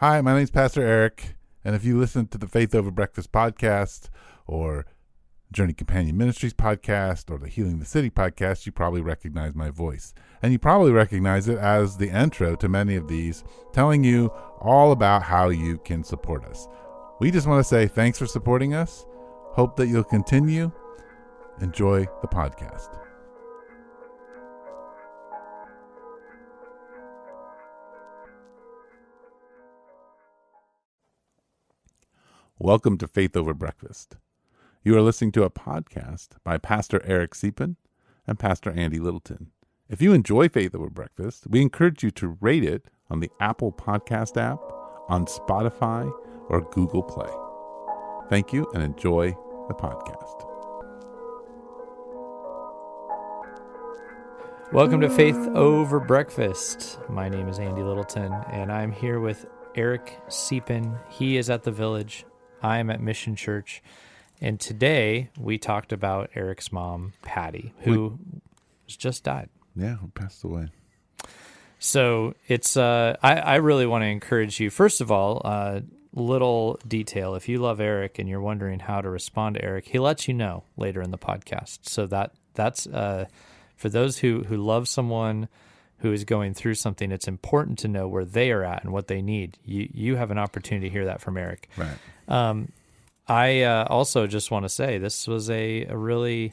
Hi, my name's Pastor Eric, and if you listen to the Faith Over Breakfast podcast or Journey Companion Ministries podcast or the Healing the City podcast, you probably recognize my voice. And you probably recognize it as the intro to many of these, telling you all about how you can support us. We just want to say thanks for supporting us. Hope that you'll continue. Enjoy the podcast. Welcome to Faith Over Breakfast. You are listening to a podcast by Pastor Eric Cepin and Pastor Andy Littleton. If you enjoy Faith Over Breakfast, we encourage you to rate it on the Apple Podcast app, on Spotify, or Google Play. Thank you and enjoy the podcast. Welcome to Faith Over Breakfast. My name is Andy Littleton, and I'm here with Eric Cepin. He is at the Village. I am at Mission Church. And today we talked about Eric's mom, Patti, who just died. Yeah, who passed away. So it's I really want to encourage you. First of all, little detail. If you love Eric and you're wondering how to respond to Eric, he lets you know later in the podcast. So that's for those who love someone who is going through something, it's important to know where they are at and what they need. You have an opportunity to hear that from Eric. Right. I also just want to say this was a really,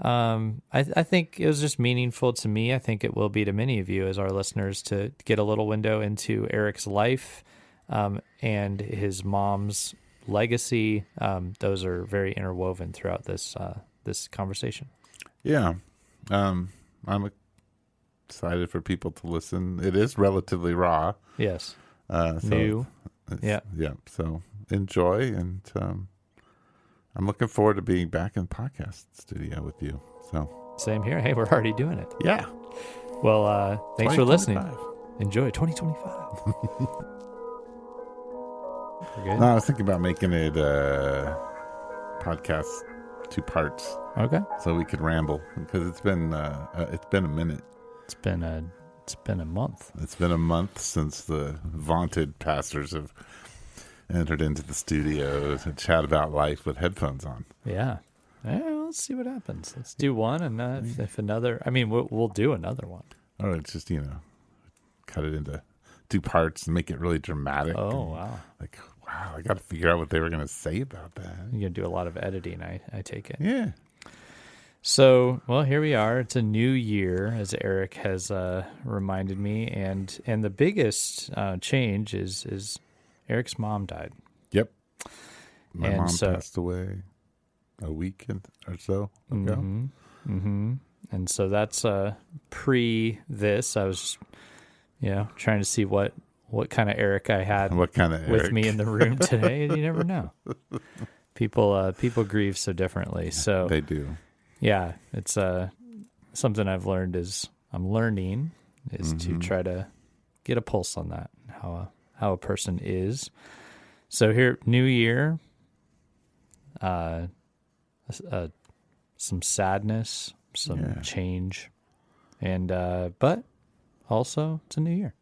I think it was just meaningful to me. I think it will be to many of you as our listeners to get a little window into Eric's life and his mom's legacy. Those are very interwoven throughout this conversation. Yeah. I'm excited for people to listen. It is relatively raw. Yes. New. Yeah. So enjoy, and I'm looking forward to being back in podcast studio with you. So same here. Hey, we're already doing it. Yeah. Well, thanks for listening. Enjoy 2025. We're good. No, I was thinking about making it podcast 2 parts. Okay. So we could ramble, because it's been a minute. It's been a month. It's been a month since the vaunted pastors have entered into the studio to chat about life with headphones on. Yeah. Let's see what happens. Let's do one, and if another, I mean, we'll do another one. Oh, it's just, cut it into 2 parts and make it really dramatic. Oh, wow. Wow, I got to figure out what they were going to say about that. You're going to do a lot of editing, I take it. Yeah. So, well, here we are. It's a new year, as Eric has reminded me, and the biggest change is Eric's mom died. Yep. My mom passed away a week or so ago. Mm-hmm. And so that's pre this. I was, trying to see what kind of Eric I had with me in the room today. You never know. People grieve so differently. So they do. Yeah, it's something I'm learning is to try to get a pulse on that, how a person is. So here, new year, some sadness, some change, and but also it's a new year.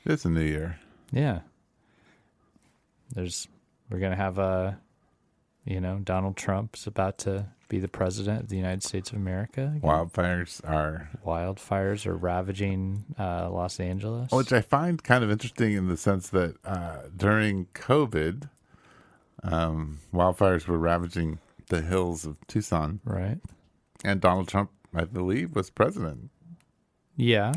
It's a new year. Yeah. We're gonna have Donald Trump's about to be the president of the United States of America again. Wildfires are ravaging Los Angeles, which I find kind of interesting in the sense that during COVID, wildfires were ravaging the hills of Tucson, right? And Donald Trump, I believe, was president. Yeah.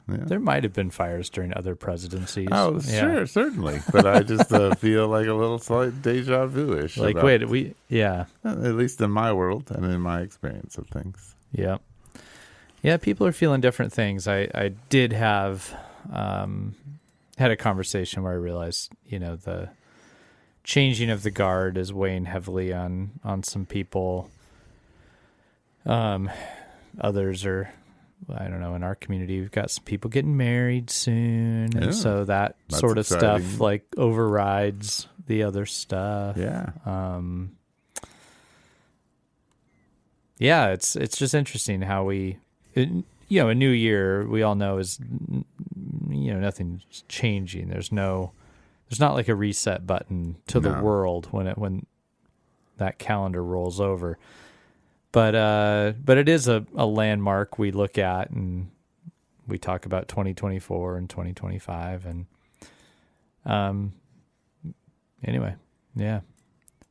There might have been fires during other presidencies. Oh, sure, certainly. But I just feel like a little slight deja vu-ish. At least in my world and in my experience of things. Yeah. Yeah, people are feeling different things. I did have had a conversation where I realized, the changing of the guard is weighing heavily on some people. Others are, I don't know, in our community, we've got some people getting married soon. And so that's sort of exciting stuff overrides the other stuff. Yeah. Yeah, it's just interesting how a new year, we all know is, nothing's changing. There's not like a reset button to the world when that calendar rolls over. But it is a landmark we look at, and we talk about 2024 and 2025. And anyway, yeah.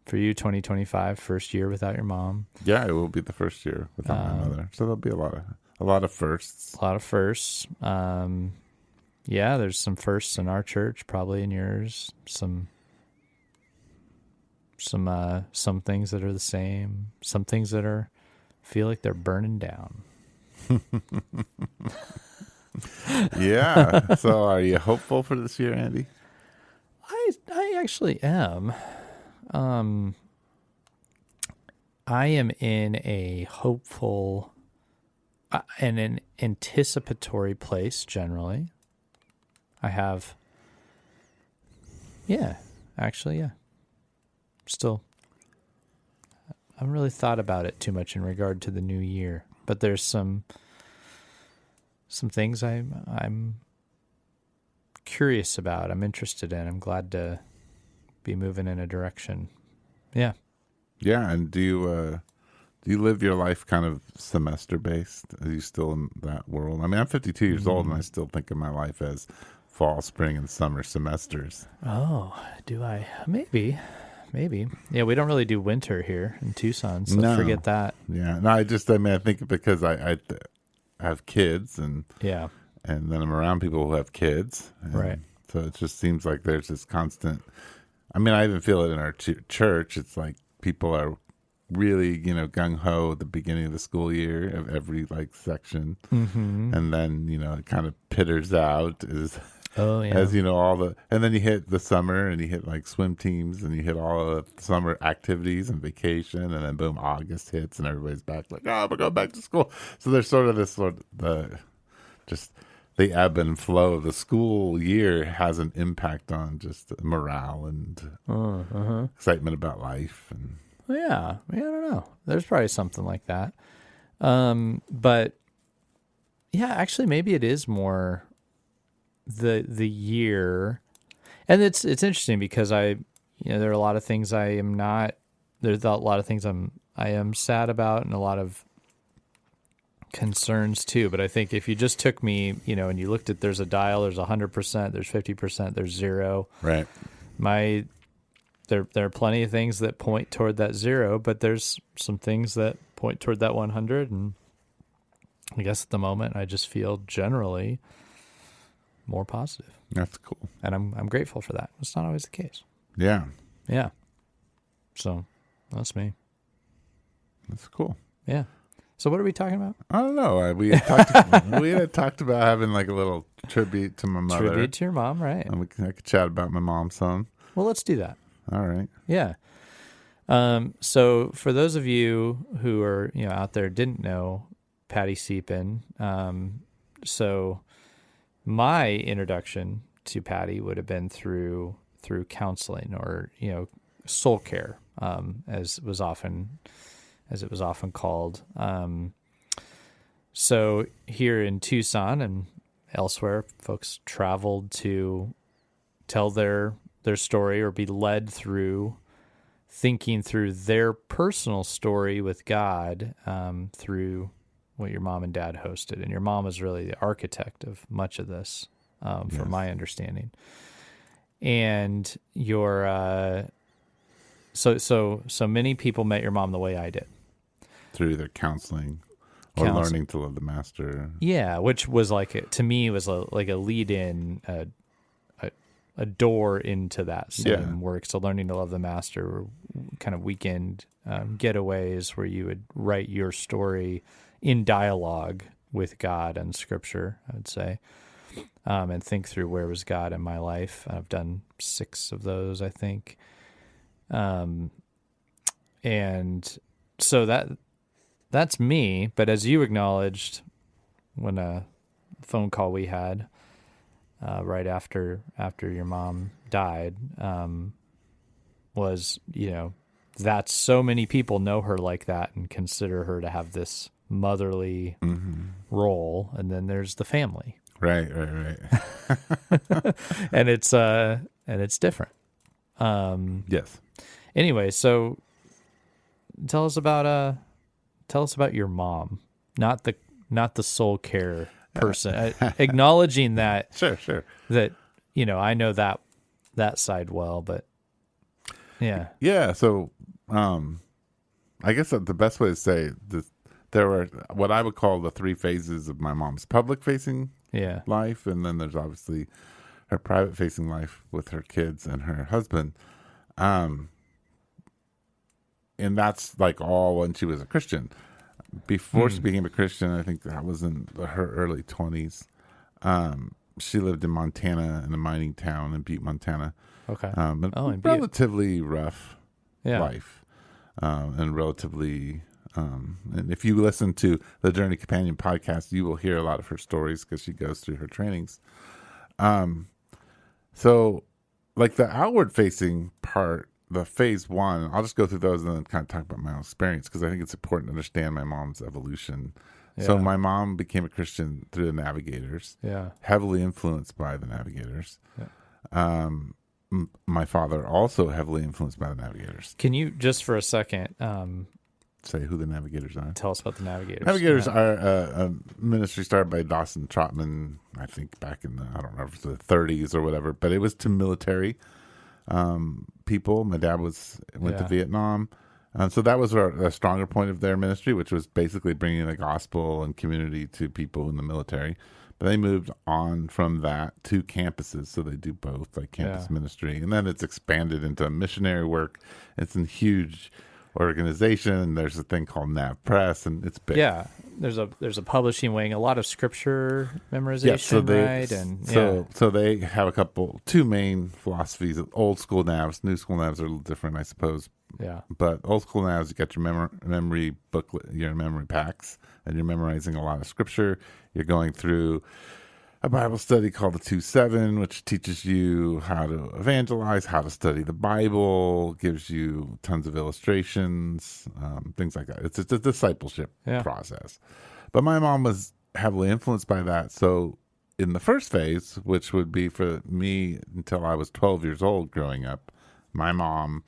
For you, 2025, first year without your mom. Yeah, it will be the first year without my mother. So there'll be a lot of firsts. A lot of firsts. Yeah, there's some firsts in our church, probably in yours. Some things that are the same. Some things that feel like they're burning down. Yeah. So are you hopeful for this year, Andy? I actually am. I am in a hopeful and an anticipatory place generally. I have, still, I haven't really thought about it too much in regard to the new year, but there's some things I'm curious about. I'm interested in. I'm glad to be moving in a direction. Yeah. Yeah. And do you live your life kind of semester based? Are you still in that world? I mean, I'm 52 years old and I still think of my life as fall, spring, and summer semesters. Oh, do I? Maybe. Yeah, we don't really do winter here in Tucson, so forget that. Yeah. No, I think because I have kids and yeah, and then I'm around people who have kids. Right. So it just seems like there's this constant. I mean, I even feel it in our church. It's like people are really, gung ho at the beginning of the school year of every section, and then it kind of pitters out as and then you hit the summer and you hit like swim teams and you hit all of the summer activities and vacation, and then boom, August hits and everybody's back like, we're going back to school. So there's sort of this just the ebb and flow of the school year has an impact on just morale and excitement about life. And yeah, I don't know. There's probably something like that. But yeah, actually, maybe it is more the year, and it's interesting because there are a lot of things I am not. There's a lot of things I am sad about, and a lot of concerns too. But I think if you just took me, and you looked at, there's a dial, there's 100%, there's 50%, there's 0. Right. There are plenty of things that point toward that 0, but there's some things that point toward that 100. And I guess at the moment, I just feel generally more positive. That's cool. And I'm grateful for that. It's not always the case. Yeah. Yeah. So that's me. That's cool. Yeah. So what are we talking about? I don't know. We had talked about having like a little tribute to my mother. Tribute to your mom, right? And I could chat about my mom some. Well, let's do that. All right. Yeah. So for those of you who are out there didn't know Patti Cepin, so my introduction to Patti would have been through counseling or soul care, as it was often called. So here in Tucson and elsewhere, folks traveled to tell their story or be led through thinking through their personal story with God through what your mom and dad hosted. And your mom was really the architect of much of this, from my understanding. And your so many people met your mom the way I did. Through either counseling or learning to love the master. Yeah, which was to me was like a lead in, a door into that same work. So learning to love the master were kind of weekend getaways where you would write your story in dialogue with God and Scripture, I would say, and think through where was God in my life. I've done 6 of those, I think. And so that's me. But as you acknowledged when a phone call we had right after your mom died, was, that so many people know her like that and consider her to have this motherly role, and then there's the family. Right. And it's different. Yes. Anyway, so tell us about your mom, not the soul care person. Acknowledging that Sure. that I know that side well, but Yeah. So, I guess the best way to say this, there were what I would call the three phases of my mom's public-facing life, and then there's obviously her private-facing life with her kids and her husband. And that's like all when she was a Christian. Before she became a Christian, I think that was in her early 20s. She lived in Montana, in a mining town in Butte, Montana. Okay. And relatively rough life, and relatively. And if you listen to the Journey Companion podcast, you will hear a lot of her stories because she goes through her trainings. So, like the outward facing part, the phase one, I'll just go through those and then kind of talk about my own experience because I think it's important to understand my mom's evolution. Yeah. So my mom became a Christian through the Navigators, heavily influenced by the Navigators. Yeah. My father also heavily influenced by the Navigators. Can you just for a second say who the Navigators are? Tell us about the Navigators. Navigators are a ministry started by Dawson Trotman, I think back in I don't know if it was the 30s or whatever, but it was to military people. My dad went to Vietnam. So that was a stronger point of their ministry, which was basically bringing the gospel and community to people in the military. But they moved on from that to campuses, so they do both, like campus ministry. And then it's expanded into missionary work. It's a huge organization. There's a thing called Nav Press, and it's big. Yeah, there's a publishing wing, a lot of scripture memorization, right? And so they have two main philosophies: old school Navs, new school Navs are a little different, I suppose. Yeah, but old school Navs, you got your memory booklet, your memory packs, and you're memorizing a lot of scripture. You're going through a Bible study called the 2-7, which teaches you how to evangelize, how to study the Bible, gives you tons of illustrations, things like that. It's a discipleship process. But my mom was heavily influenced by that. So in the first phase, which would be for me until I was 12 years old growing up, my mom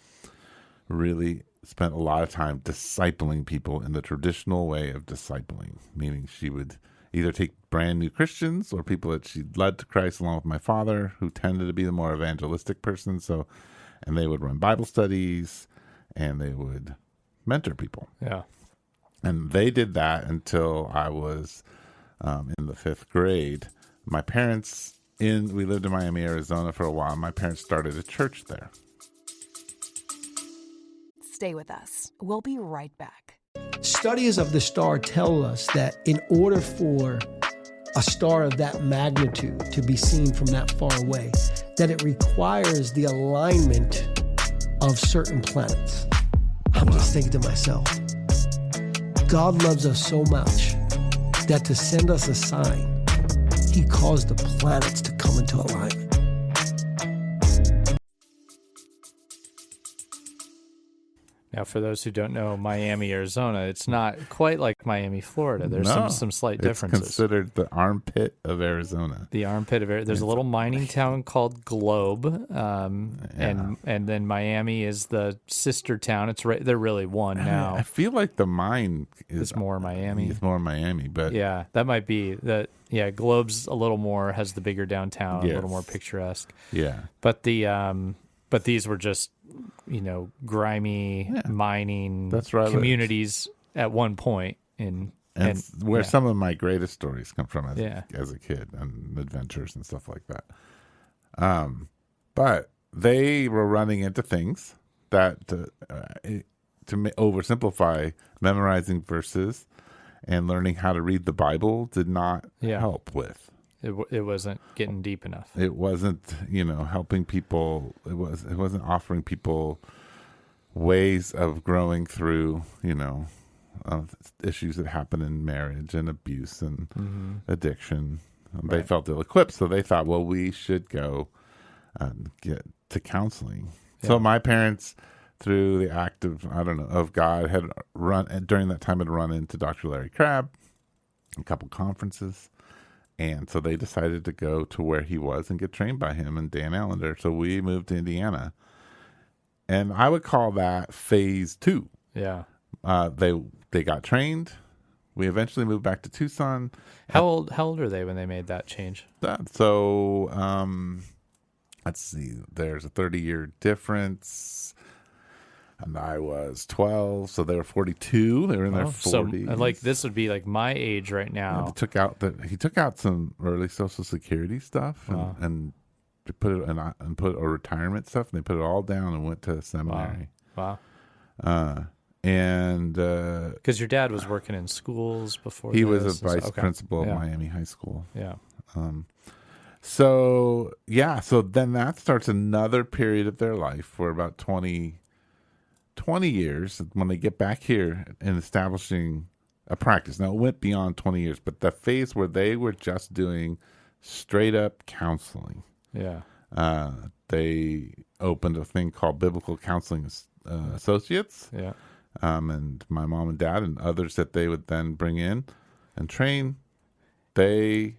really spent a lot of time discipling people in the traditional way of discipling, meaning she would either take brand new Christians or people that she led to Christ along with my father, who tended to be the more evangelistic person. And they would run Bible studies and they would mentor people. Yeah. And they did that until I was in the 5th grade. My parents, we lived in Miami, Arizona for a while. My parents started a church there. Stay with us. We'll be right back. Studies of the star tell us that in order for a star of that magnitude to be seen from that far away, that it requires the alignment of certain planets. I'm just thinking to myself, God loves us so much that to send us a sign, he caused the planets to come into alignment. Now, for those who don't know Miami, Arizona, it's not quite like Miami, Florida. There's some slight differences. It's considered the armpit of Arizona. The armpit of Arizona. There's a little mining town called Globe, and then Miami is the sister town. They're really one now. I feel like the mine is more Miami. It's more Miami, but yeah, that might be that. Yeah, Globe's a little more has the bigger downtown, a little more picturesque. Yeah, but these were just grimy mining communities at one point and where some of my greatest stories come from as a kid and adventures and stuff like that. But they were running into things that to oversimplify, memorizing verses and learning how to read the Bible did not help with. It wasn't getting deep enough. It wasn't, helping people. It wasn't offering people ways of growing through, issues that happen in marriage and abuse and addiction. They felt ill-equipped, so they thought, well, we should go get to counseling. Yeah. So my parents through the act of, I don't know, of God, had during that time had run into Dr. Larry Crabb, a couple conferences. And so they decided to go to where he was and get trained by him and Dan Allender. So we moved to Indiana. And I would call that phase 2. Yeah. They got trained. We eventually moved back to Tucson. How old are they when they made that change? So let's see. There's a 30-year difference. And I was 12, so they were 42. They were in their 40s. So, like, this would be like my age right now. Yeah, he took out some early Social Security stuff and put it and put a retirement stuff, and they put it all down and went to seminary. Wow. And because your dad was working in schools before. He was a vice principal at Miami High School. Yeah. So then that starts another period of their life for about 20 years when they get back here and establishing a practice. Now, it went beyond 20 years, but the phase where they were just doing straight up counseling. Yeah. They opened a thing called Biblical Counseling Associates. Yeah. And my mom and dad and others that they would then bring in and train, they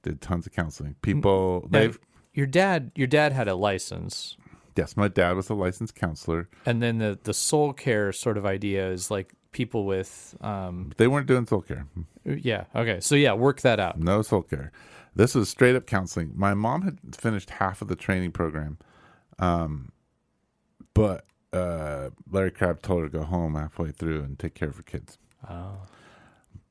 did tons of counseling. Your dad had a license. Yes, my dad was a licensed counselor. And then the soul care sort of idea is like people with... they weren't doing soul care. Yeah, okay. So yeah, work that out. No soul care. This was straight up counseling. My mom had finished half of the training program, but Larry Crabb told her to go home halfway through and take care of her kids. Oh.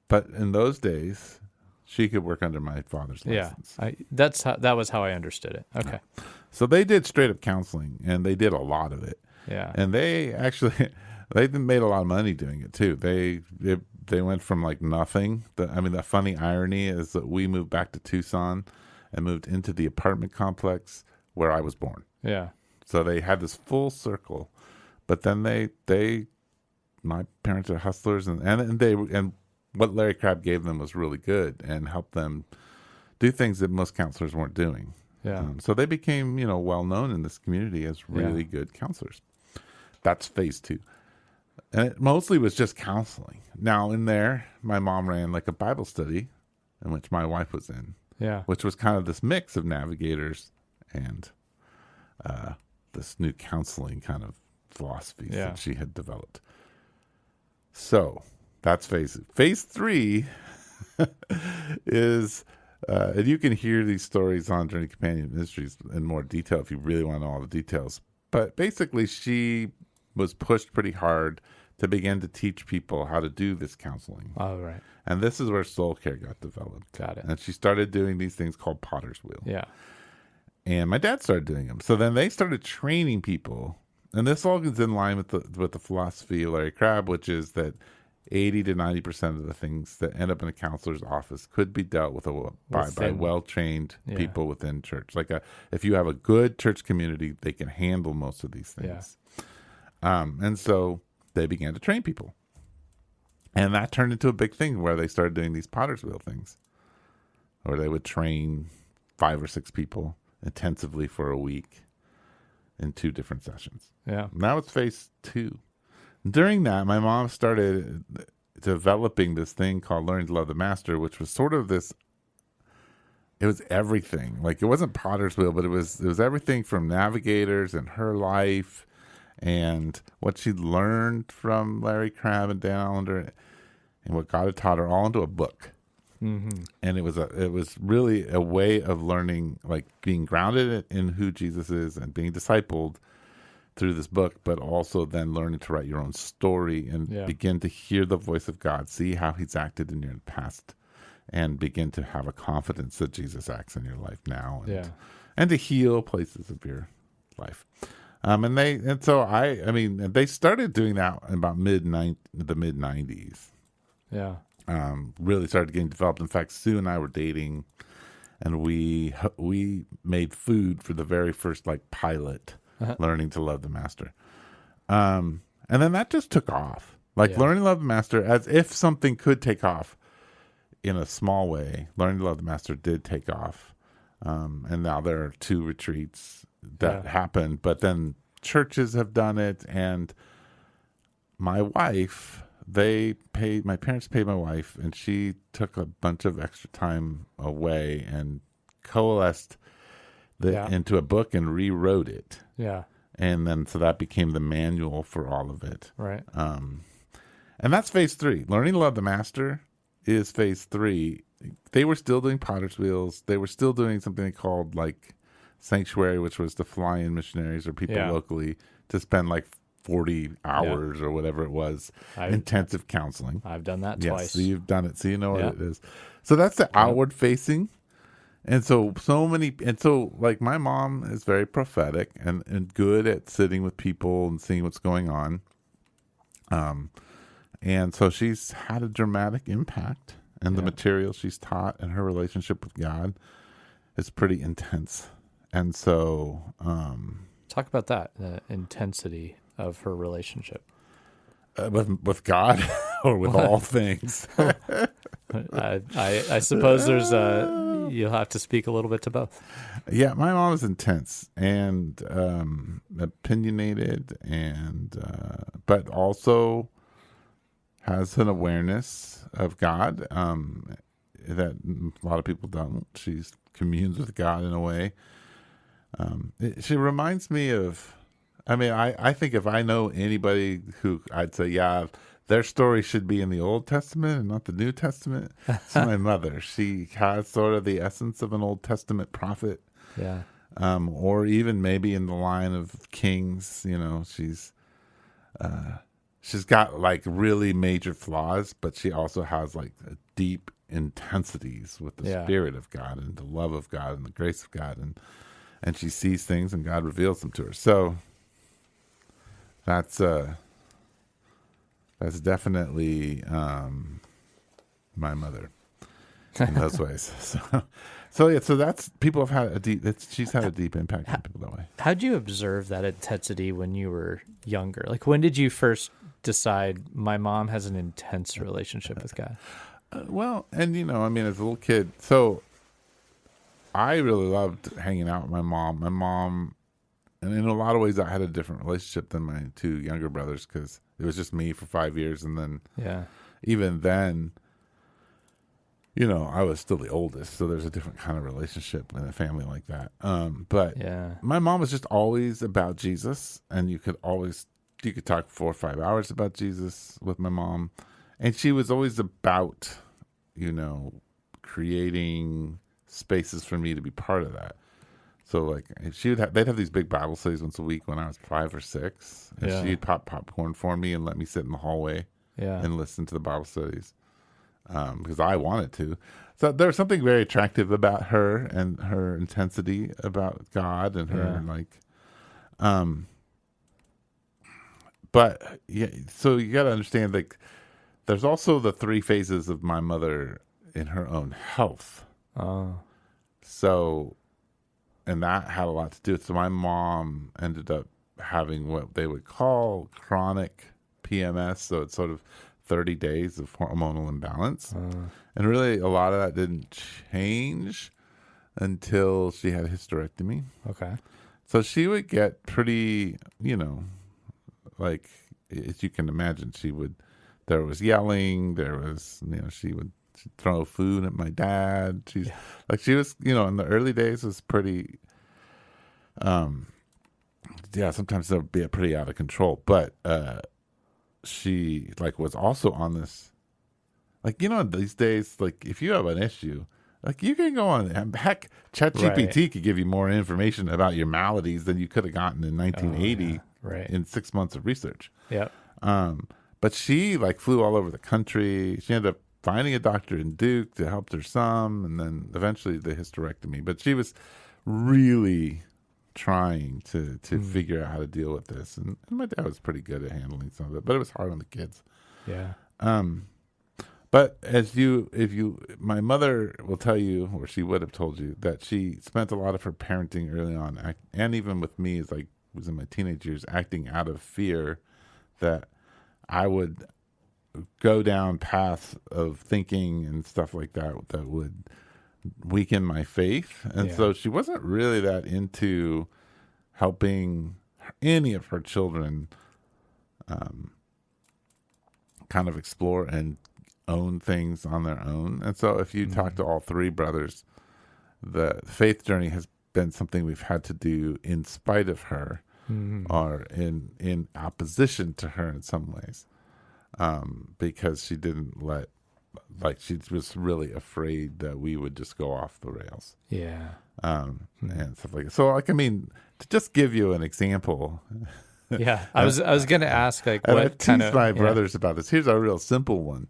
But in those days, she could work under my father's license. Yeah, that was how I understood it. Okay. Yeah. So they did straight up counseling, and they did a lot of it. Yeah. And they made a lot of money doing it too. They went from like nothing. The funny irony is that we moved back to Tucson and moved into the apartment complex where I was born. Yeah. So they had this full circle, but then my parents are hustlers, and what Larry Crabb gave them was really good and helped them do things that most counselors weren't doing. Yeah. So they became, well known in this community as really good counselors. That's phase 2. And it mostly was just counseling. Now in there, my mom ran like a Bible study in which my wife was in. Yeah. Which was kind of this mix of navigators and this new counseling kind of philosophies that she had developed. So that's phase 3 is, and you can hear these stories on Journey Companion Ministries in more detail if you really want to know all the details. But basically, she was pushed pretty hard to begin to teach people how to do this counseling. Oh, right. And this is where soul care got developed. Got it. And she started doing these things called Potter's Wheel. Yeah. And my dad started doing them. So then they started training people. And this all is in line with the philosophy of Larry Crabb, which is that 80 to 90% of the things that end up in a counselor's office could be dealt with by well-trained people within church. Like if you have a good church community, they can handle most of these things. Yeah. And so they began to train people. And that turned into a big thing where they started doing these Potter's Wheel things, where they would train 5 or 6 people intensively for a week in 2 different sessions. Yeah. Now it's phase 2. During that, my mom started developing this thing called Learning to Love the Master, which was sort of this, it was everything. Like it wasn't Potter's Wheel, but it was everything from navigators and her life and what she'd learned from Larry Crabb and Dan Allender and what God had taught her all into a book. Mm-hmm. And it was really a way of learning, like being grounded in who Jesus is and being discipled through this book, but also then learning to write your own story and begin to hear the voice of God, see how he's acted in your past, and begin to have a confidence that Jesus acts in your life now, and to heal places of your life. They started doing that in about the mid 90s. Yeah. Really started getting developed. In fact, Sue and I were dating, and we made food for the very first pilot. Learning to Love the Master. And then that just took off. Learning to Love the Master, as if something could take off in a small way. Learning to Love the Master did take off. And now there are 2 retreats that happened, but then churches have done it, and my wife, my parents paid my wife, and she took a bunch of extra time away and coalesced into a book and rewrote it. Yeah. And then so that became the manual for all of it. Right. And that's phase 3. Learning to love the master is phase 3. They were still doing potter's wheels. They were still doing something they called like sanctuary, which was to fly in missionaries or people locally to spend like 40 hours or whatever it was, intensive counseling. I've done that yes, twice. So you've done it, so you know what it is. So that's the outward facing. And so like my mom is very prophetic and good at sitting with people and seeing what's going on. And so she's had a dramatic impact, and the material she's taught and her relationship with God is pretty intense. And so, talk about that, the intensity of her relationship with God or with all things. I suppose there's you'll have to speak a little bit to both. Yeah, my mom is intense and opinionated, and but also has an awareness of God that a lot of people don't. She communes with God in a way. She reminds me of, I think if I know anybody who I'd say, their story should be in the Old Testament and not the New Testament, it's my mother. She has sort of the essence of an Old Testament prophet. Yeah. Or even maybe in the line of kings, she's got like really major flaws, but she also has like deep intensities with the Spirit of God and the love of God and the grace of God, and she sees things and God reveals them to her. So that's definitely my mother in those ways. So that's people have had she's had a deep impact on people that way. How'd you observe that intensity when you were younger? Like, when did you first decide my mom has an intense relationship with God? As a little kid, so I really loved hanging out with my mom. My mom, and in a lot of ways, I had a different relationship than my 2 younger brothers because it was just me for 5 years, and then even then, I was still the oldest, so there's a different kind of relationship in a family like that. But my mom was just always about Jesus, and you could talk 4 or 5 hours about Jesus with my mom, and she was always about, creating spaces for me to be part of that. So like they'd have these big Bible studies once a week when I was 5 or 6, and she'd pop popcorn for me and let me sit in the hallway and listen to the Bible studies. Because I wanted to. So there was something very attractive about her and her intensity about God and her but so you got to understand, like, there's also the 3 phases of my mother in her own health. So, and that had a lot to do with it. So my mom ended up having what they would call chronic PMS. So it's sort of 30 days of hormonal imbalance. And really a lot of that didn't change until she had a hysterectomy. Okay. So she would get pretty, like, as you can imagine, there was yelling, there was, she'd throw food at my dad. She was, in the early days was pretty, sometimes it would be pretty out of control. But, she was also on this, these days, if you have an issue, you can go on, heck, ChatGPT could give you more information about your maladies than you could have gotten in 1980 in 6 months of research. But she flew all over the country. She ended up finding a doctor in Duke to help her some, and then eventually the hysterectomy. But she was really trying to figure out how to deal with this, and my dad was pretty good at handling some of it, but it was hard on the kids. But my mother will tell you, or she would have told you, that she spent a lot of her parenting early on, and even with me as I was in my teenage years, acting out of fear that I would go down paths of thinking and stuff like that would weaken my faith. And so she wasn't really that into helping any of her children kind of explore and own things on their own. And so if you talk to all three brothers, the faith journey has been something we've had to do in spite of her, or in opposition to her in some ways, because she didn't she was really afraid that we would just go off the rails. Yeah. And stuff like that. So, like, I mean, to just give you an example. Yeah, I was going to ask, like, And what I've kind teased of my brothers about this. Here's a real simple one.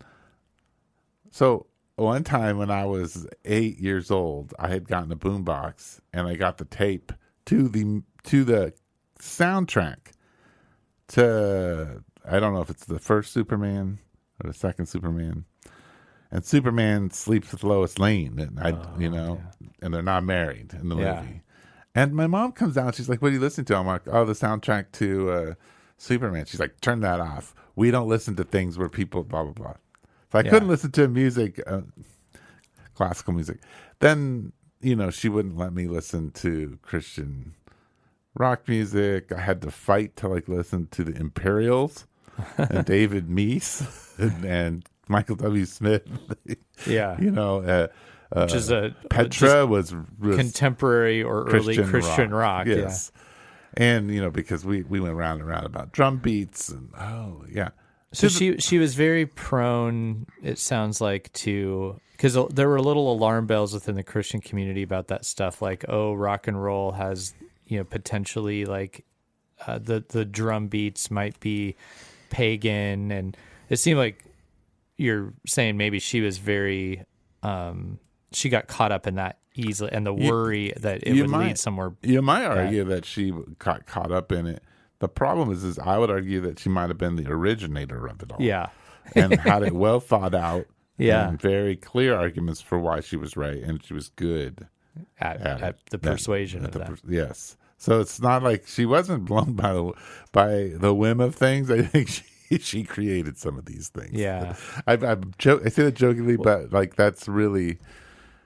So one time when I was 8 years old, I had gotten a boombox and I got the tape to the soundtrack to, I don't know if it's the first Superman or the second Superman. And Superman sleeps with Lois Lane, and and they're not married in the movie. And my mom comes out, she's like, "What are you listening to?" I'm like, "Oh, the soundtrack to Superman." She's like, "Turn that off. We don't listen to things where people blah blah blah." So I couldn't listen to music, classical music. Then she wouldn't let me listen to Christian rock music. I had to fight to listen to the Imperials and David Meese and Michael W. Smith. Yeah. Which is Petra was contemporary or early Christian rock. Yes. Yeah. And, because we went round and round about drum beats and, So she was very prone, it sounds like, because there were little alarm bells within the Christian community about that stuff, like, oh, rock and roll has, potentially the drum beats might be pagan. And it seemed like you're saying maybe she was very, she got caught up in that easily, and the worry that it would lead somewhere. You might argue that she got caught up in it. The problem is I would argue that she might have been the originator of it all. Yeah. And had it well thought out. Yeah. And very clear arguments for why she was right, and she was good at the persuasion of that. Yes. So it's not like she wasn't blown by the whim of things. I think she created some of these things. Yeah. I say that jokingly, but that's really.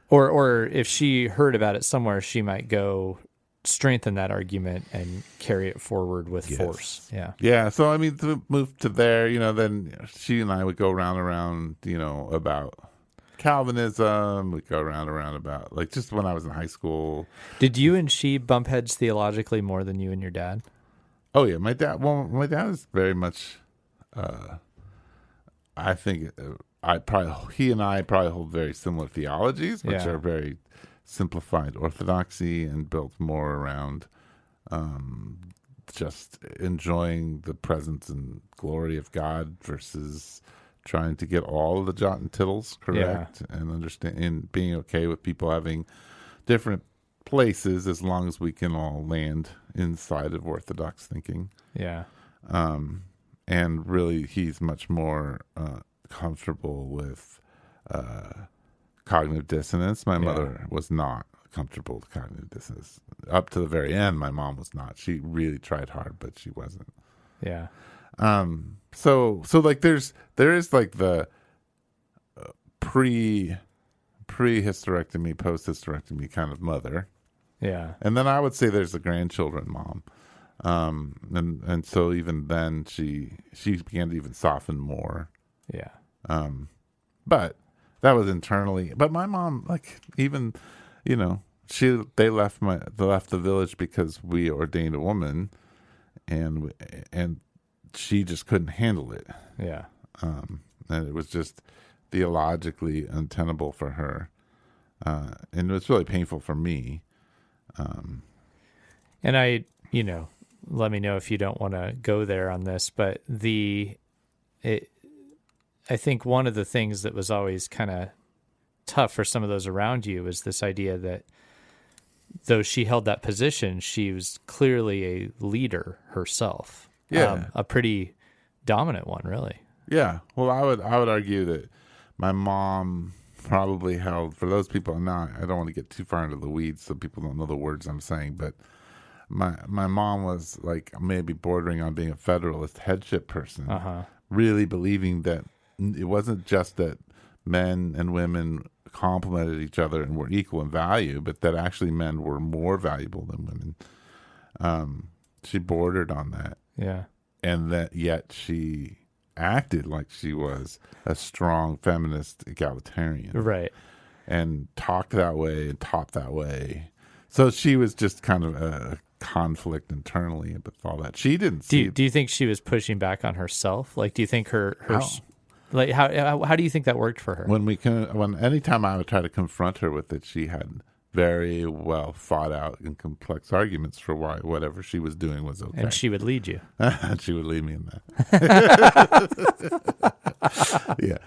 Or if she heard about it somewhere, she might go strengthen that argument and carry it forward with force. Yeah. Yeah. So, I mean, to move to there, then she and I would go round and round, about Calvinism. We'd go round and round about, just when I was in high school. Did you and she bump heads theologically more than you and your dad? Oh, yeah. My dad is very much, I think he and I probably hold very similar theologies, which are very simplified orthodoxy and built more around just enjoying the presence and glory of God versus trying to get all of the jot and tittles correct and understand and being okay with people having different places as long as we can all land inside of orthodox thinking. Yeah. And really he's much more comfortable with cognitive dissonance. My mother was not comfortable with cognitive dissonance. Up to the very end, my mom was not. She really tried hard, but she wasn't. Yeah. So there is the pre-hysterectomy, post-hysterectomy kind of mother. Yeah. And then I would say there's the grandchildren mom. And so even then she began to even soften more. Yeah. But that was internally. But my mom, even, they left the village because we ordained a woman, and she just couldn't handle it. Yeah. And it was just theologically untenable for her, and it was really painful for me. And I, let me know if you don't want to go there on this, but I think one of the things that was always kind of tough for some of those around you was this idea that though she held that position, she was clearly a leader herself. Yeah. A pretty dominant one, really. Yeah. Well, I would argue that my mom probably held, for those people, I don't want to get too far into the weeds so people don't know the words I'm saying, but my mom was maybe bordering on being a Federalist headship person, really believing that it wasn't just that men and women complemented each other and were equal in value, but that actually men were more valuable than women. She bordered on that. Yeah. And that yet she acted like she was a strong feminist egalitarian. Right. And talked that way and taught that way. So she was just kind of a conflict internally with all that. She didn't see. Do you think she was pushing back on herself? Like, do you think her How? Like, how do you think that worked for her? When anytime I would try to confront her with it, she had very well thought out and complex arguments for why whatever she was doing was okay. And she would lead you. And she would lead me in that. Yeah.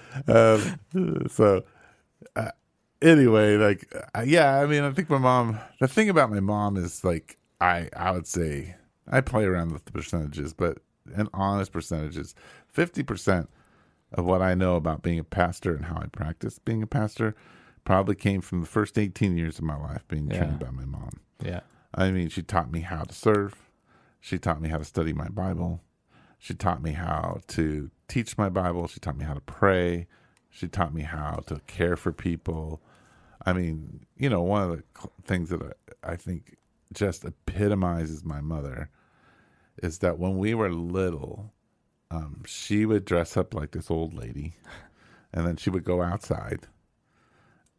Anyway, like, yeah, I mean, I think my mom, the thing about my mom is, like, I would say, I play around with the percentages, but in honest percentages, 50% of what I know about being a pastor and how I practice being a pastor probably came from the first 18 years of my life being trained by my mom. Yeah. I mean, she taught me how to serve. She taught me how to study my Bible. She taught me how to teach my Bible. She taught me how to pray. She taught me how to care for people. I mean, you know, one of the things that I think just epitomizes my mother is that when we were little, she would dress up like this old lady, and then she would go outside,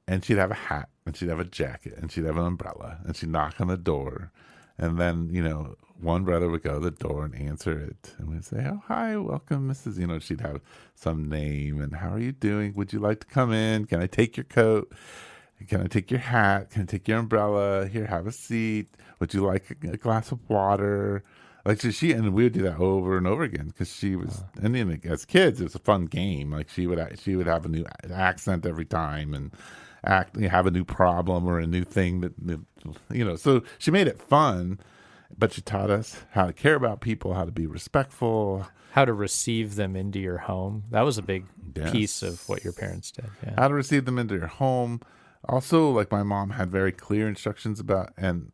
and she'd have a hat, and she'd have a jacket, and she'd have an umbrella, and she'd knock on the door, and then, you know, one brother would go to the door and answer it, and we'd say, "Oh, hi, welcome, Mrs." You know, she'd have some name, and "How are you doing? Would you like to come in? Can I take your coat? Can I take your hat? Can I take your umbrella? Here, have a seat. Would you like a glass of water?" Like, she and we would do that over and over again because she was, and then as kids, it was a fun game. Like, she would have a new accent every time and have a new problem or a new thing that, you know. So she made it fun, but she taught us how to care about people, how to be respectful, how to receive them into your home. That was a big piece of what your parents did. Yeah. How to receive them into your home. Also, like, my mom had very clear instructions about, and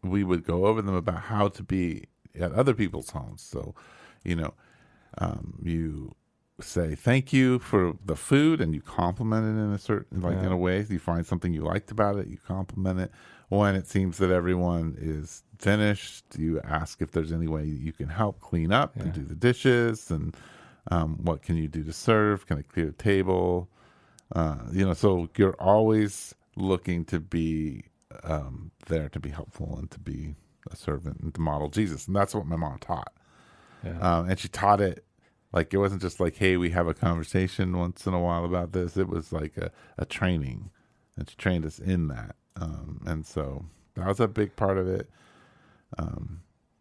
we would go over them about how to be at other people's homes. So, you know, you say thank you for the food and you compliment it in a certain, like, in a way. You find something you liked about it, you compliment it. When it seems that everyone is finished, you ask if there's any way you can help clean up and do the dishes, and what can you do to serve? Can I clear the table? You know, so you're always looking to be there to be helpful and to be a servant and to model Jesus. And that's what my mom taught. Yeah. And she taught it like, it wasn't just like, hey, we have a conversation once in a while about this. It was like a training, and she trained us in that. And so that was a big part of it.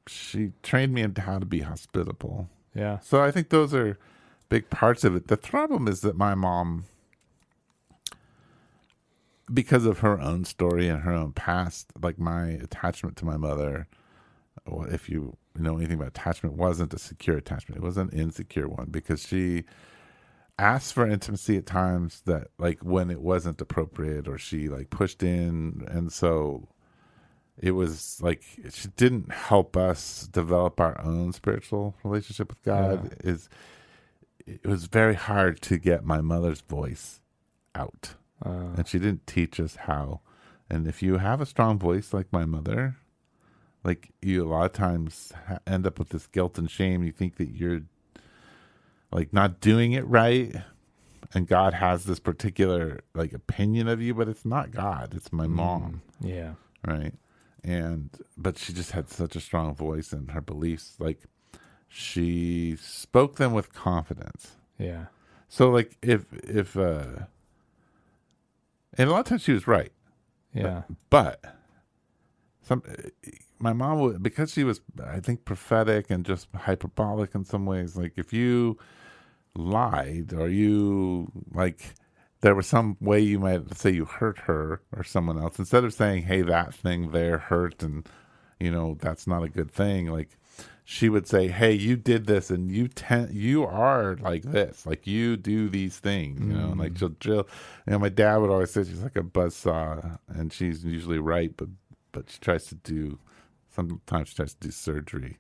She trained me into how to be hospitable. Yeah. So I think those are big parts of it. The problem is that my mom, because of her own story and her own past, like, my attachment to my mother, well, if you know anything about attachment, wasn't a secure attachment. It was an insecure one, because she asked for intimacy at times that, like, when it wasn't appropriate, or she, like, pushed in. And so it was like, she didn't help us develop our own spiritual relationship with God. It was very hard to get my mother's voice out. And she didn't teach us how. And if you have a strong voice like my mother, like, you a lot of times end up with this guilt and shame. You think that you're, like, not doing it right, and God has this particular, like, opinion of you, but it's not God. It's my mom. Yeah. Right. But she just had such a strong voice, and her beliefs, like, she spoke them with confidence. Yeah. So, like, if and a lot of times she was right. Yeah. But my mom would, because she was, I think, prophetic and just hyperbolic in some ways. Like, if you lied, or you, like, there was some way you might say you hurt her or someone else, instead of saying, hey, that thing there hurt, and, you know, that's not a good thing. Like, she would say, hey, you did this, and you are like this, like, you do these things, you know. And, like, she'll drill. You know, my dad would always say she's like a buzzsaw, and she's usually right, but she tries to do, sometimes she tries to do surgery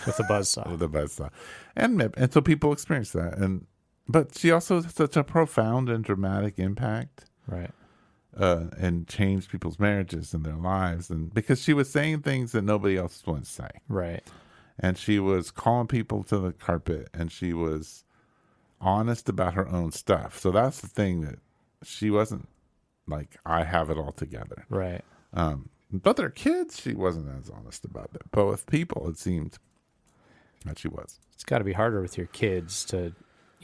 with a buzzsaw. With a buzzsaw, and so people experience that, but she also has such a profound and dramatic impact, right? And changed people's marriages and their lives, and because she was saying things that nobody else wanted to say, right? and she was calling people to the carpet, and she was honest about her own stuff. So that's the thing, that she wasn't like, I have it all together. Right. But their kids, she wasn't as honest about it. But with people, it seemed that she was. It's got to be harder with your kids to,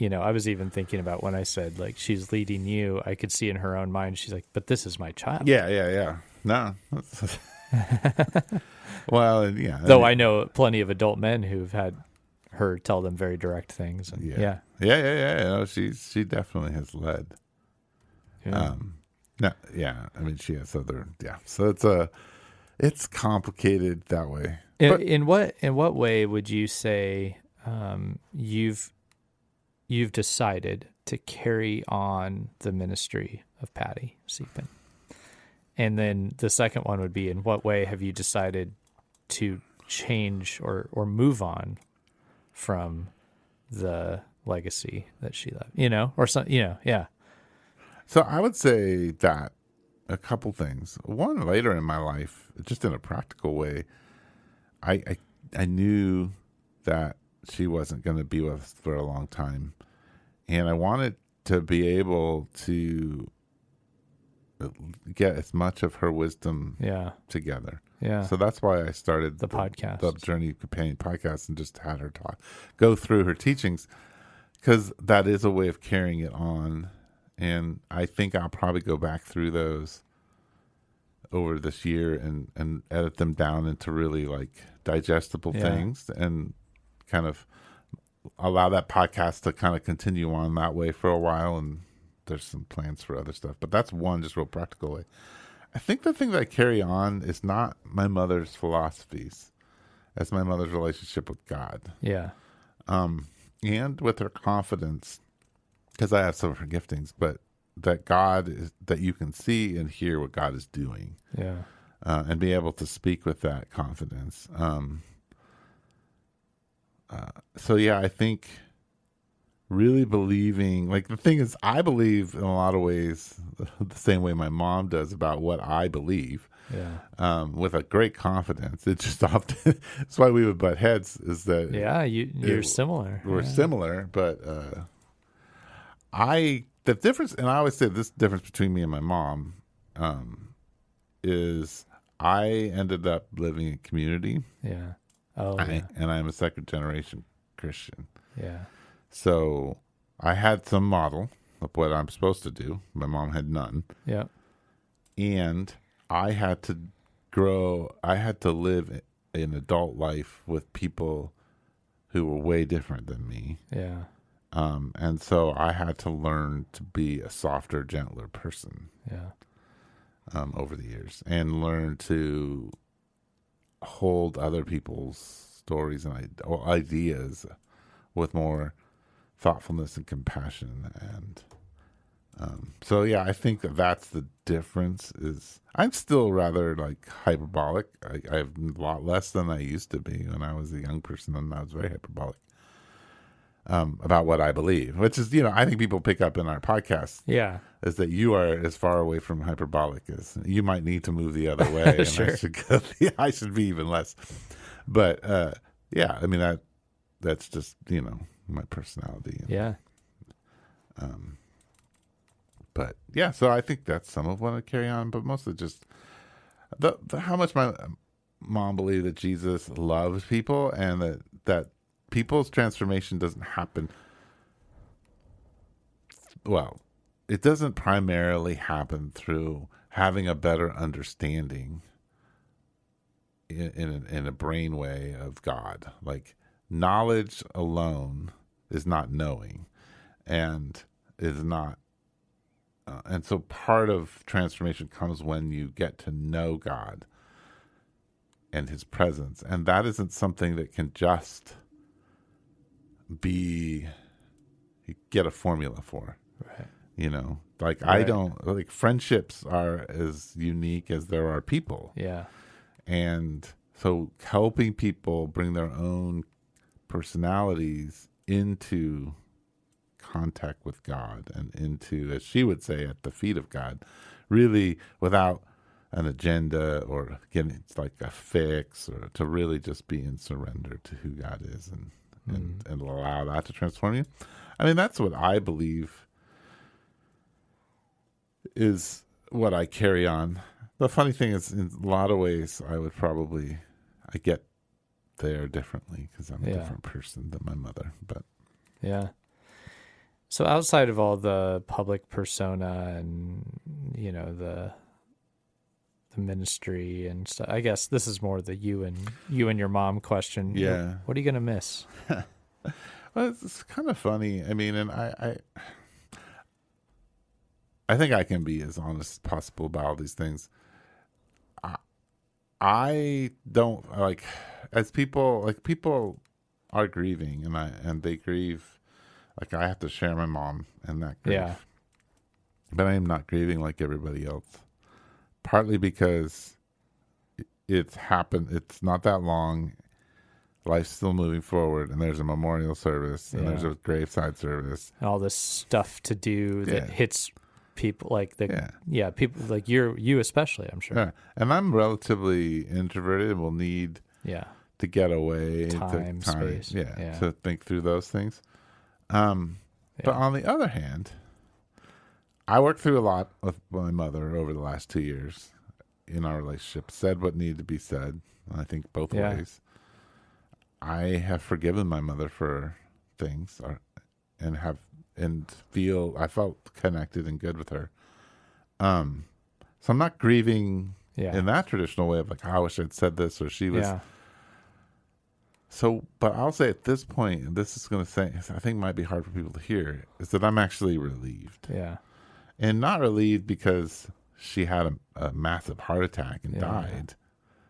I was even thinking about when I said, like, she's leading you, I could see in her own mind, she's like, but this is my child. Yeah. No. Well, and yeah. Though I know plenty of adult men who've had her tell them very direct things. And Yeah. No, she definitely has led. Yeah. No, yeah. I mean, she has other. Yeah. So it's complicated that way. In what way would you say you've decided to carry on the ministry of Patti Cepin? And then the second one would be, in what way have you decided to change or move on from the legacy that she left, or something, yeah. So I would say that a couple things. One, later in my life, just in a practical way, I knew that she wasn't going to be with us for a long time, and I wanted to be able to get as much of her wisdom together. Yeah. So that's why I started the podcast, the Journey Companion podcast, and just had her go through her teachings, because that is a way of carrying it on. And I think I'll probably go back through those over this year and edit them down into really like digestible things, and kind of allow that podcast to kind of continue on that way for a while. And there's some plans for other stuff, but that's one just real practical way. I think the thing that I carry on is not my mother's philosophies, as my mother's relationship with God. Yeah. And with her confidence, because I have some of her giftings, but that God is, that you can see and hear what God is doing. Yeah. And be able to speak with that confidence. So yeah, I think really believing, like, the thing is, I believe in a lot of ways the same way my mom does about what I believe. Yeah. With a great confidence. It's just often, that's why we would butt heads, is that you're similar. We're similar, but the difference, and I always say this difference between me and my mom, is I ended up living in community. Yeah. Oh, and I'm a second generation Christian. Yeah. So I had some model of what I'm supposed to do. My mom had none. Yeah. And I had to live an adult life with people who were way different than me. Yeah. And so I had to learn to be a softer, gentler person. Yeah. Over the years, and learn to hold other people's stories and ideas with more thoughtfulness and compassion. And so yeah, I think that's the difference. Is I'm still rather like hyperbolic. I have a lot less than I used to be when I was a young person, and I was very hyperbolic about what I believe, which is, I think people pick up in our podcast. Yeah. Is that you are as far away from hyperbolic as you might need to move the other way. And Sure. I should be even less. But yeah, I mean, that's just, my personality. Yeah. But yeah, so I think that's some of what I carry on, but mostly just the how much my mom believed that Jesus loves people, and that people's transformation doesn't happen. Well, it doesn't primarily happen through having a better understanding in a brain way of God. Like, knowledge alone is not knowing, and is not. And so part of transformation comes when you get to know God and his presence. And that isn't something that can just be, you get a formula for. Right. Like, Right. I don't, like, friendships are as unique as there are people. Yeah. And so helping people bring their own personalities into contact with God, and into, as she would say, at the feet of God, really without an agenda or getting like a fix, or to really just be in surrender to who God is and allow that to transform you. I mean, that's what I believe is what I carry on. The funny thing is, in a lot of ways, I get there differently because I'm a different person than my mother. But yeah. So outside of all the public persona and, you know, the ministry and stuff, I guess this is more the you and your mom question. Yeah. What are you going to miss? Well, it's kind of funny. I mean, and I think I can be as honest as possible about all these things. I don't like, as people are grieving, and they grieve. Like, I have to share my mom and that grief. Yeah. But I am not grieving like everybody else. Partly because it's happened. It's not that long. Life's still moving forward, and there's a memorial service, and there's a graveside service. And all this stuff to do that hits people like people like you especially, I'm sure. Yeah. And I'm relatively introverted and will need to get away. Time, space. To think through those things. But on the other hand, I worked through a lot with my mother over the last 2 years in our relationship, said what needed to be said, I think both ways. I have forgiven my mother for things I felt connected and good with her. So I'm not grieving in that traditional way of like, I wish I'd said this, or she was. Yeah. So, but I'll say at this point, and this is going to say, I think might be hard for people to hear, is that I'm actually relieved. Yeah. And not relieved because she had a massive heart attack and died,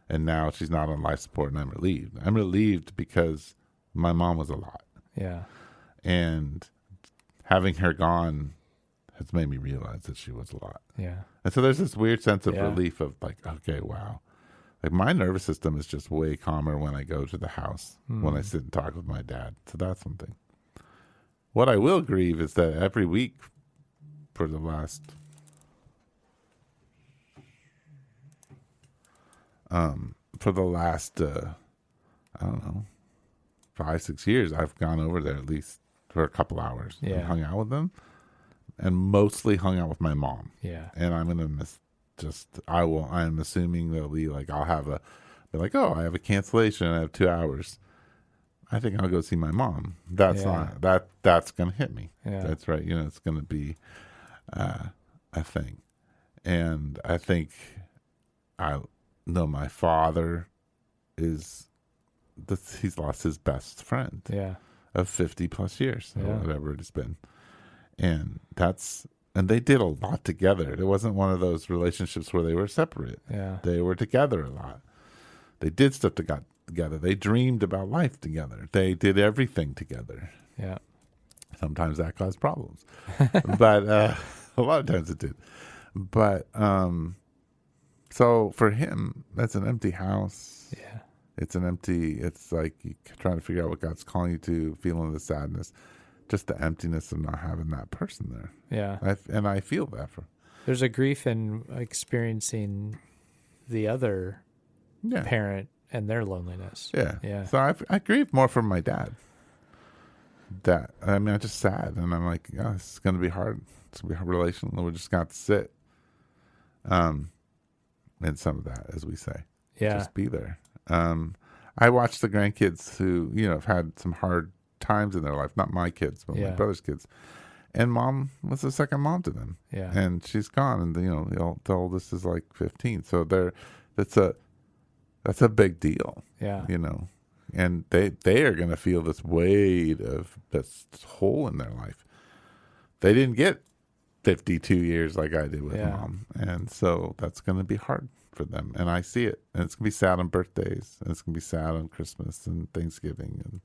and now she's not on life support, and I'm relieved. I'm relieved because my mom was a lot. Yeah. And having her gone has made me realize that she was a lot. Yeah. And so there's this weird sense of relief of like, okay, wow. Like, my nervous system is just way calmer when I go to the house, when I sit and talk with my dad. So that's something. What I will grieve is that every week for the last I don't know, 5-6 years, I've gone over there at least for a couple hours and hung out with them, and mostly hung out with my mom. Yeah. And I'm going to miss I'm assuming they'll be like, I have a cancellation, I have 2 hours. I think I'll go see my mom. That's going to hit me. Yeah. That's right. You know, it's going to be a thing. And I think I know my father he's lost his best friend of 50 plus years, or whatever it has been. And they did a lot together. It wasn't one of those relationships where they were separate. Yeah. They were together a lot. They did stuff together. They dreamed about life together. They did everything together. Yeah. Sometimes that caused problems. But a lot of times it did. But so for him, that's an empty house. Yeah. It's like you trying to figure out what God's calling you to, feeling the sadness. Just the emptiness of not having that person there. Yeah. And I feel that there's a grief in experiencing the other parent and their loneliness. Yeah. Yeah. So I grieve more for my dad. I'm just sad. And I'm like, this is going to be hard. It's going to be a relational. We just got to sit in some of that, as we say. Yeah. Just be there. I watch the grandkids who, have had some hard times in their life, not my kids, but my brother's kids, and mom was the second mom to them, and she's gone, and the oldest is like 15, so that's a big deal, and they are going to feel this weight of this hole in their life. They didn't get 52 years like I did with mom, and so that's going to be hard for them, and I see it, and it's going to be sad on birthdays, and it's going to be sad on Christmas and Thanksgiving and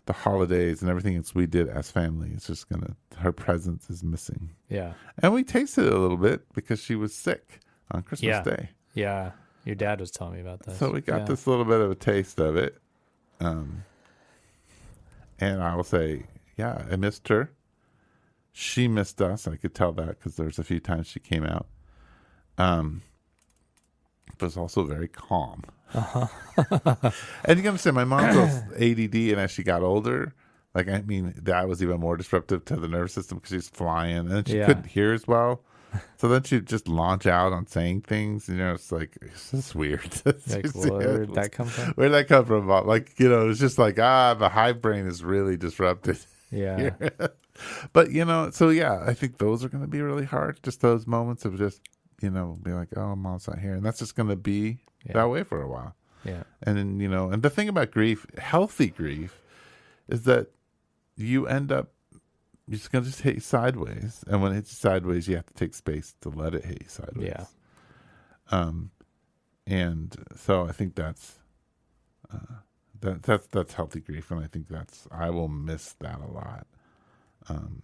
the holidays and everything else we did as family. It's just her presence is missing. Yeah. And we tasted it a little bit because she was sick on Christmas Day. Yeah. Your dad was telling me about that. So we got this little bit of a taste of it. And I will say, I missed her. She missed us. I could tell that because there's a few times she came out. was also very calm. And you can understand, my mom's ADD, and as she got older, like, I mean, that was even more disruptive to the nervous system because she's flying, and then she couldn't hear as well. So then she'd just launch out on saying things. It's like, it's just weird. Like, where did that come from? Where did that come from? Like, it's just like, the hive brain is really disrupted. Yeah. But, so yeah, I think those are going to be really hard. Just those moments of just, be like, oh, mom's not here. And that's just going to be that way for a while. Yeah. And then, and the thing about grief, healthy grief, is that you end up, it's going to just hit you sideways. And when it hits you sideways, you have to take space to let it hit you sideways. Yeah. And so I think that's healthy grief. And I think I will miss that a lot. And,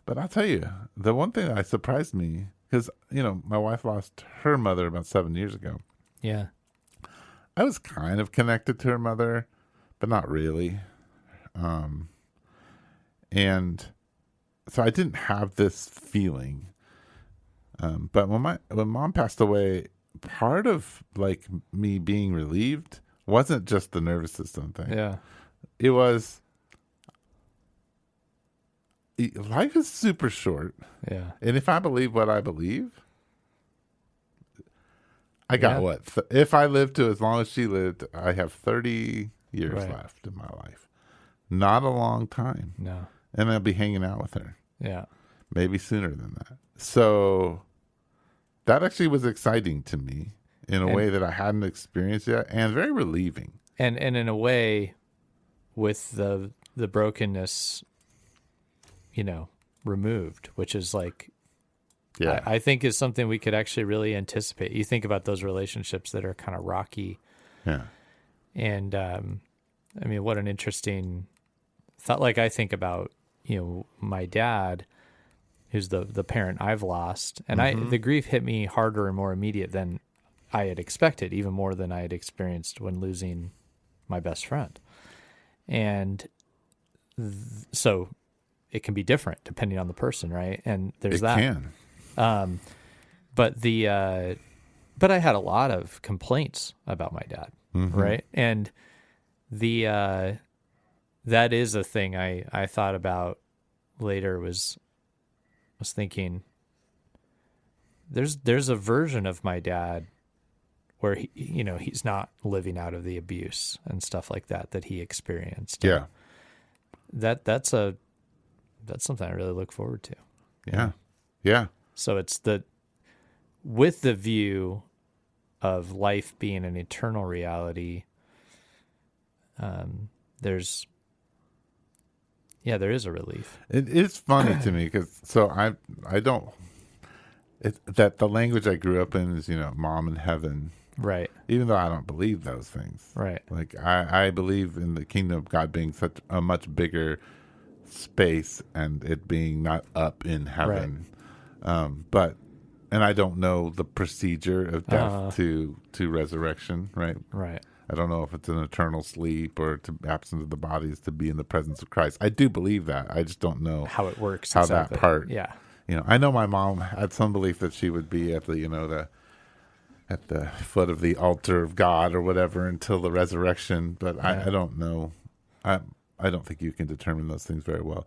but I'll tell you, the one thing that surprised me, because, my wife lost her mother about 7 years ago. Yeah. I was kind of connected to her mother, but not really. And so I didn't have this feeling. But when mom passed away, part of like me being relieved wasn't just the nervous system thing. Yeah. It was, life is super short. Yeah. And if I believe what I believe, I got what? If I live to as long as she lived, I have 30 years left in my life. Not a long time. No. And I'll be hanging out with her. Yeah. Maybe sooner than that. So that actually was exciting to me in a way that I hadn't experienced yet, and very relieving. And in a way, with the brokenness, removed, which is like, I think is something we could actually really anticipate. You think about those relationships that are kind of rocky. Yeah. And, what an interesting thought. Like, I think about, my dad, who's the parent I've lost, and the grief hit me harder and more immediate than I had expected, even more than I had experienced when losing my best friend. And so it can be different depending on the person, right? And there's that. It can. But I had a lot of complaints about my dad, right? And that is a thing I thought about later, was thinking there's a version of my dad where he's not living out of the abuse and stuff like that he experienced. Yeah. That's something I really look forward to. Yeah. Yeah. So it's with the view of life being an eternal reality, there is a relief. It is funny to me because I don't. That the language I grew up in is mom in heaven, right? Even though I don't believe those things, right? Like I believe in the kingdom of God being such a much bigger space and it being not up in heaven, right. And I don't know the procedure of death to resurrection, right? Right. I don't know if it's an eternal sleep or to absence of the bodies to be in the presence of Christ. I do believe that. I just don't know how it works. How exactly. that part. Yeah. I know my mom had some belief that she would be at the at the foot of the altar of God or whatever until the resurrection. But I don't know. I don't think you can determine those things very well.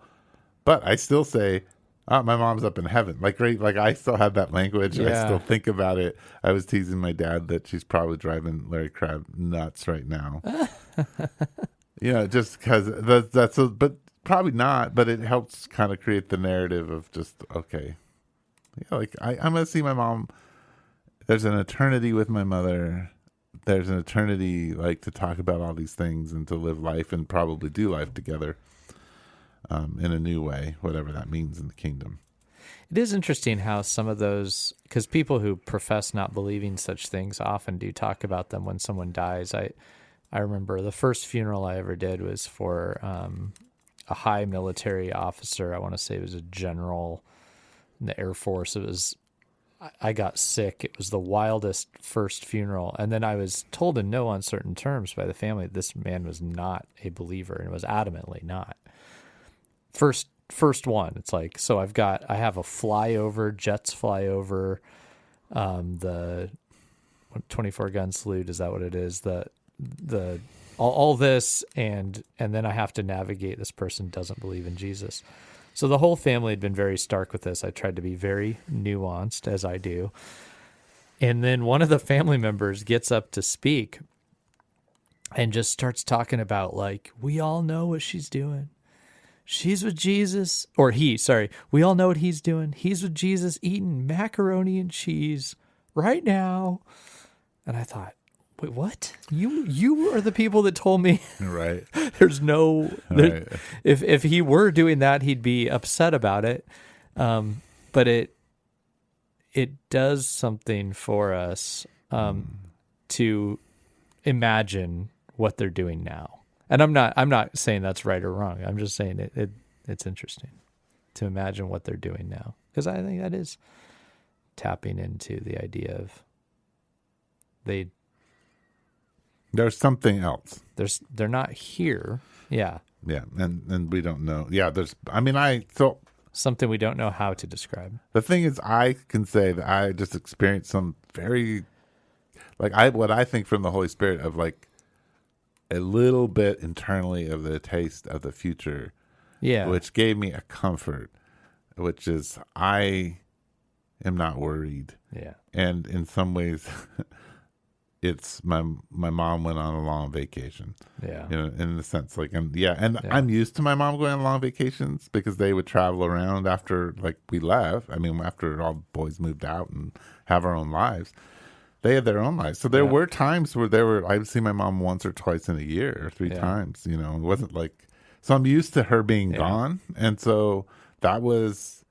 But I still say, my mom's up in heaven. Like I still have that language. And I still think about it. I was teasing my dad that she's probably driving Larry Crabb nuts right now. Just because but probably not. But it helps kind of create the narrative of just, okay. Like I'm going to see my mom. There's an eternity with my mother. There's an eternity like to talk about all these things and to live life and probably do life together. In a new way, whatever that means in the kingdom. It is interesting how some of those, because people who profess not believing such things often do talk about them when someone dies. I remember the first funeral I ever did was for a high military officer. I want to say it was a general in the Air Force. I got sick. It was the wildest first funeral. And then I was told in no uncertain terms by the family that this man was not a believer and was adamantly not. First first one. It's like, so I have a flyover, jets fly over, the 24 gun salute. Is that what it is? All this, and then I have to navigate this person doesn't believe in Jesus. So the whole family had been very stark with this. I tried to be very nuanced, as I do. And then one of the family members gets up to speak and just starts talking about, like, we all know what she's doing. She's with Jesus, or we all know what he's doing. He's with Jesus eating macaroni and cheese right now. And I thought, wait, what? You are the people that told me Right. there's no, Right. if he were doing that, he'd be upset about it. But it does something for us to imagine what they're doing now. And I'm not saying that's right or wrong. I'm just saying it's interesting to imagine what they're doing now, because I think that is tapping into the idea of There's something else. they're not here. Yeah. Yeah, and we don't know. Yeah, Something we don't know how to describe. the thing is, I can say that I just experienced some very, what I think from the Holy Spirit of, like, a little bit internally of the taste of the future, Yeah. which gave me a comfort, which is I am not worried. Yeah. And in some ways, it's my mom went on a long vacation. Yeah. You know, in the sense, like, I'm used to my mom going on long vacations because they would travel around after, like, we left. I mean, after all the boys moved out and have our own lives, they had their own lives. So there were times where I would see my mom once or twice in a year or 3 times. You know, it wasn't like, so I'm used to her being gone, and so that was,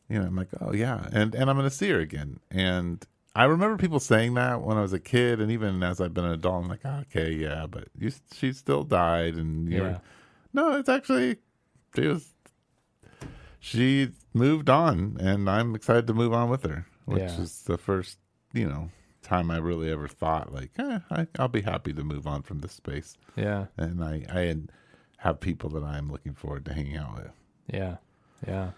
you know, I'm like, oh yeah, and I'm going to see her again. And I remember people saying that when I was a kid, and even as I've been an adult, I'm like, okay, yeah, but she still died, and no, it's actually she moved on, and I'm excited to move on with her, which is the first, you know, time I really ever thought, like, I'll be happy to move on from this space. Yeah. And I have people that I'm looking forward to hanging out with. Yeah. Yeah.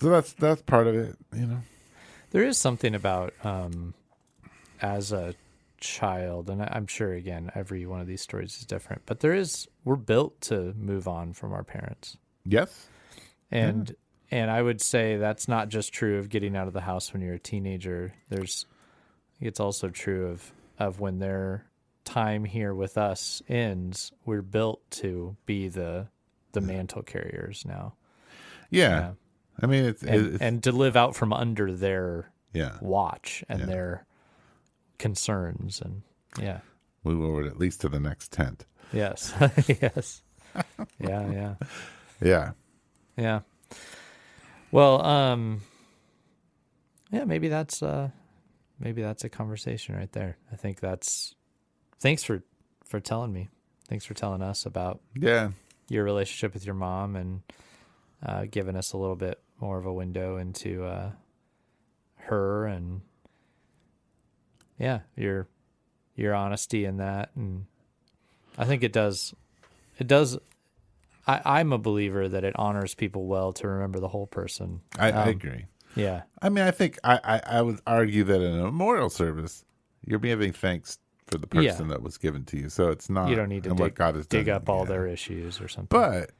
So that's part of it, you know. There is something about as a child, and I'm sure, again, every one of these stories is different, but we're built to move on from our parents. Yes. And I would say that's not just true of getting out of the house when you're a teenager. It's also true of when their time here with us ends, we're built to be the mantle carriers now. Yeah. I mean, it's and to live out from under their watch and Yeah. their concerns, and move over at least to the next tent. Yes. Yes. Yeah. Well, maybe that's a conversation right there. I think thanks for telling me. Thanks for telling us about your relationship with your mom, and giving us a little bit more of a window into her, and your honesty in that. And I think it does. I'm a believer that it honors people well to remember the whole person. I agree. Yeah. I mean, I think I would argue that in a memorial service, you're giving thanks for the person that was given to you. So it's not, You don't need to what God has dig done. up all their issues or something. But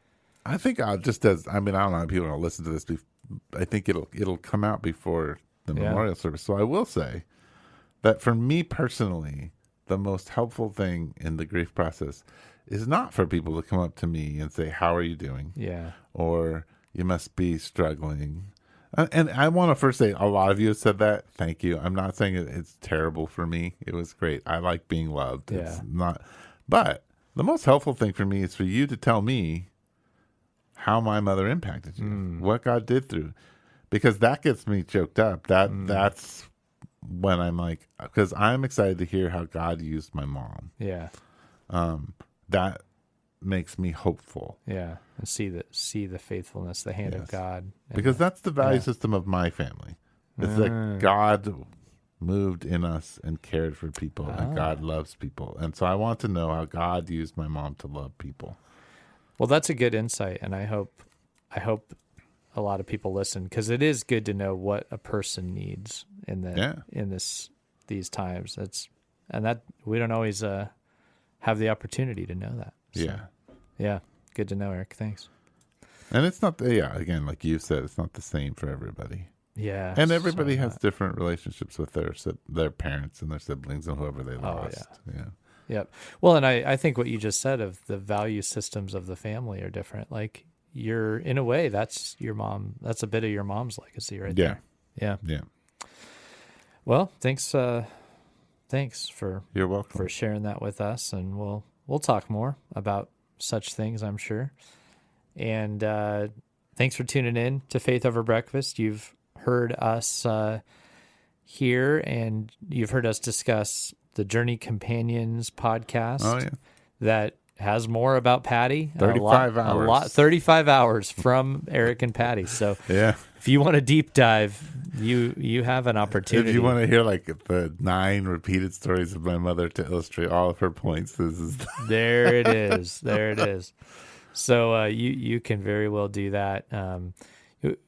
I think I don't know if people will listen to this. I think it'll come out before the memorial service. So I will say that for me personally, the most helpful thing in the grief process is not for people to come up to me and say, how are you doing? Yeah. Or you must be struggling. And I want to first say, a lot of you have said that. Thank you. I'm not saying it's terrible for me. It was great. I like being loved. Yeah. It's not. But the most helpful thing for me is for you to tell me how my mother impacted you, what God did through, because that gets me choked up. That's when I'm like, because I'm excited to hear how God used my mom. Yeah. That makes me hopeful. Yeah. And see the faithfulness, the hand of God. Because that's the value system of my family. It's that God moved in us and cared for people, and God loves people. And so I want to know how God used my mom to love people. Well, that's a good insight, and I hope I hope a lot of people listen, because it is good to know what a person needs in these times. And that we don't always have the opportunity to know that. So, yeah, good to know, Eric. Thanks. And it's not, again, like you said, it's not the same for everybody. Yeah, and everybody has different relationships with their parents and their siblings and whoever they lost. Yep. Well, and I think what you just said of the value systems of the family are different. Like, you're, in a way, that's your mom. That's a bit of your mom's legacy right there. Yeah. Well, thanks for You're welcome for sharing that with us, and we'll talk more about such things, I'm sure. And thanks for tuning in to Faith Over Breakfast. You've heard us here, and you've heard us discuss the Journey Companions podcast that has more about Patti. 35 hours. 35 hours from Eric and Patti. So if you want a deep dive, you have an opportunity. If you want to hear like the 9 repeated stories of my mother to illustrate all of her points, this is there it is. There it is. So you can very well do that.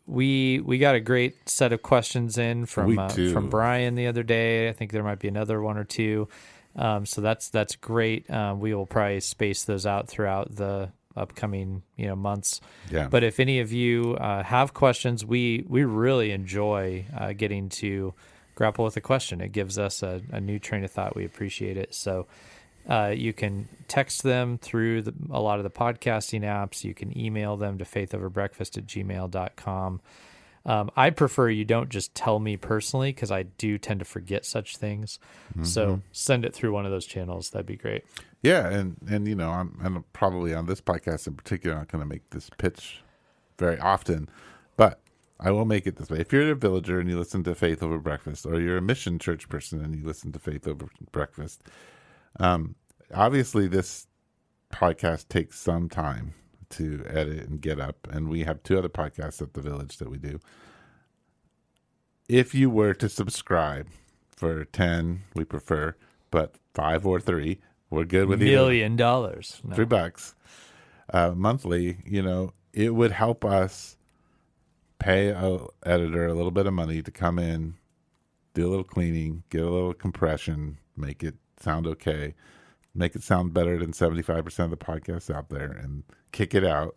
We got a great set of questions in from Brian the other day. I think there might be another one or two. So that's great. We will probably space those out throughout the upcoming months. Yeah. But if any of you have questions, we really enjoy getting to grapple with a question. It gives us a new train of thought. We appreciate it. So you can text them through a lot of the podcasting apps. You can email them to faithoverbreakfast@gmail.com. I prefer you don't just tell me personally, because I do tend to forget such things. Mm-hmm. So send it through one of those channels. That'd be great. Yeah, and I'm probably on this podcast in particular not going to make this pitch very often, but I will make it this way. If you're a villager and you listen to Faith Over Breakfast, or you're a mission church person and you listen to Faith Over Breakfast, obviously this podcast takes some time to edit and get up, and we have 2 other podcasts at the village that we do. If you were to subscribe for 10, we prefer, but 5 or 3, we're good with $1 million. No. $3 monthly. It would help us pay a editor a little bit of money to come in, do a little cleaning, get a little compression, make it sound okay, make it sound better than 75% of the podcasts out there, and kick it out.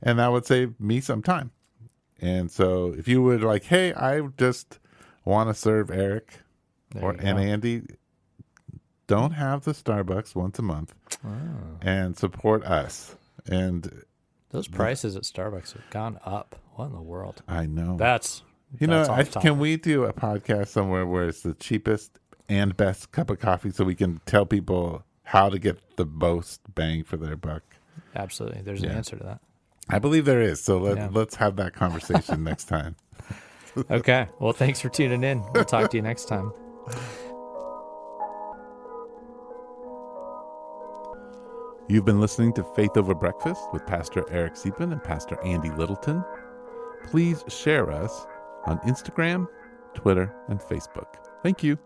And that would save me some time. And so if you would like, hey, I just want to serve Eric and Andy, don't have the Starbucks once a month and support us. And those prices at Starbucks have gone up. What in the world? I know. That's can we do a podcast somewhere where it's the cheapest and best cup of coffee, so we can tell people how to get the most bang for their buck? Absolutely. There's an answer to that. I believe there is. So let's have that conversation next time. Okay. Well, thanks for tuning in. We'll talk to you next time. You've been listening to Faith Over Breakfast with Pastor Eric Cepin and Pastor Andy Littleton. Please share us on Instagram, Twitter, and Facebook. Thank you.